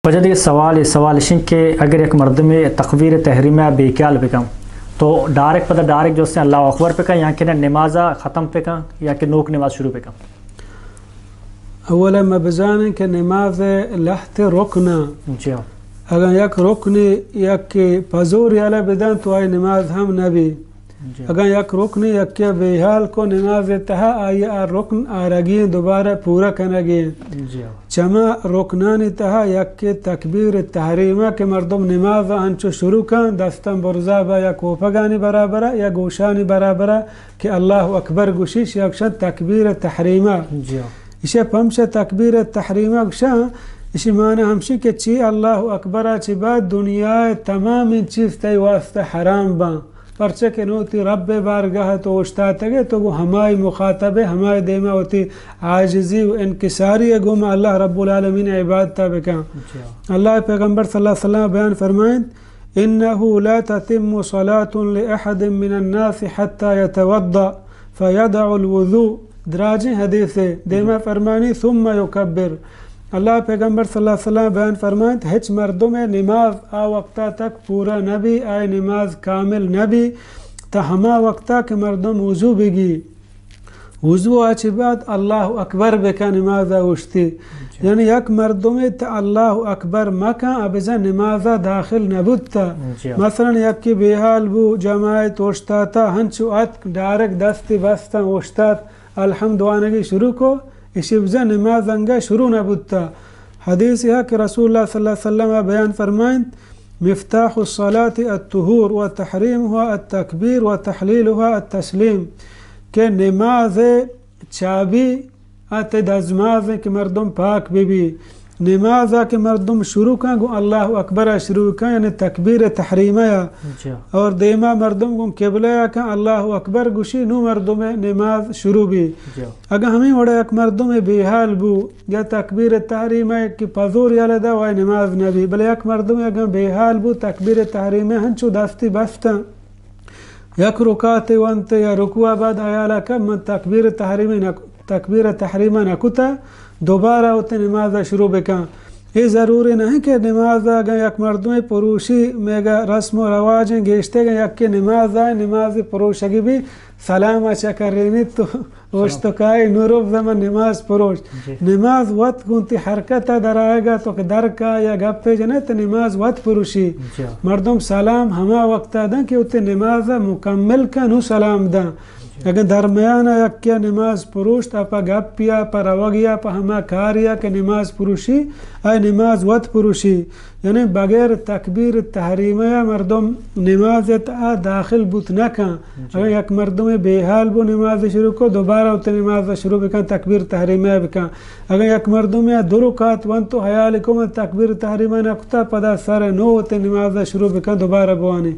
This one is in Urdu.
وجہ یہ سوال شن کہ اگر ایک مرد میں تکبیر تحریمہ بیکال بکم تو ڈائریکٹ پتہ ڈائریکٹ جو سے اللہ اکبر پہ کن یا کہ نمازہ ختم پہ کن یا کہ نوک نماز شروع پہ کن؟ اولا ما بزانن کہ نماز لحت رکنا جی اگر یک رکنی یک پزور یالا بدن تو آئی نماز ہم نبی اگر یک رکنی یک کے بیحال کو نماز تہا آئی رکن آرگین دوبارہ پورا کنگین چما رکنانی تہا یک کے تکبیر تحریمہ کے مردم نماز انچو شروع کن دستم برزابا یا کوپگانی برابرہ یا گوشانی برابرہ کہ اللہ اکبر گوشیش یکشن تکبیر تحریمہ اسے پمش تکبیر تحریمہ گشاں اسی معنی ہمشی کہ چی اللہ اکبر چی بعد دنیا تمام چیز تی واسطہ حرام با پرچہ کہ نوتی رب بارگاہ تو اشتاتا گے تو وہ ہمائی مخاطبے ہمائی دیمہ ہوتی عاجزی و انکساری گوم اللہ رب العالمین عبادتا بکا اللہ پیغمبر صلی اللہ علیہ وسلم بیان فرمائیں انہو لا تتم صلاة لأحد من الناس حتی يتوضع فیدع الوضوء دراجی حدیث ہے دیمہ فرمانی ثم یکبر اللہ پیغمبر صلی اللہ علیہ وسلم بیان فرمائیں ہچ مردم نماز آ وقتا تک پورا نبی آئے نماز کامل نبی تا ہما وقتا کہ مردم وضو بگی وضو آچی بعد اللہ اکبر بکا نماز اوشتی یعنی یک مردم تا اللہ اکبر مکا ابزا نماز داخل نبودتا مثلا یک کی بیحال بو جماعت اوشتاتا ہنچو ات ڈائریکٹ دستی بستا اوشتات الحمد وانگی شروع کو اسی وجہ نماز انگا شروع نبودتا حدیث ہے کہ رسول اللہ صلی اللہ علیہ وسلم بیان فرمائیں مفتاح الصلاة الطہور و تحریمها التکبیر و تحلیلها التسلیم کہ نماز چابی ات دزماز کہ مردم پاک بھی نماز کے مردم شروع کن گو اللہ اکبر شروع کن یعنی تکبیر تحریمہ اور دیما مردم کو قبلہ کن اللہ اکبر گوشی نو مردم نماز شروع بھی اگر ہمیں وڑا ایک مردم بیحال بو یا تکبیر تحریمہ کی پذور یا لدہ وائی نماز نبی بلے ایک مردم اگر بیحال بو تکبیر تحریمہ ہنچو دستی بستا یک رکات وانت یا رکوع بعد آیالا کم من تکبیر تحریمہ نکتا دوبارہ ہوتے نماز شروع بکن یہ ضروری نہیں کہ نماز اگر یک مردم پروشی میگا رسم و رواجیں گیشتے گا یک کہ نماز آئے نماز پروشگی بھی سلام اچھا کر رہی تو اوشتکائی نورب زمان نماز پروش نماز وقت گونتی حرکت در آئے گا تو در کا یا گپ پہ جنے تو نماز وقت پروشی مردم سلام ہما وقت دن کہ ہوتے نماز مکمل کا نو سلام دن اگر درمیان یک کیا نماز پروشت اپا گپ پیا پا روگیا پا ہما کاریا کہ نماز پروشی آئی نماز وقت پروشی یعنی بغیر تکبیر تحریمہ مردم نماز تا داخل بوت نکن اگر یک مردم بیحال بو نماز شروع کو دوبارہ ہوتے نماز شروع بکن تکبیر تحریمہ بکن اگر یک مردم دو رکعت وان تو حیالکم تکبیر تحریمہ نکتا پدا سر نو ہوتے نماز شروع بکن دوبارہ بوانی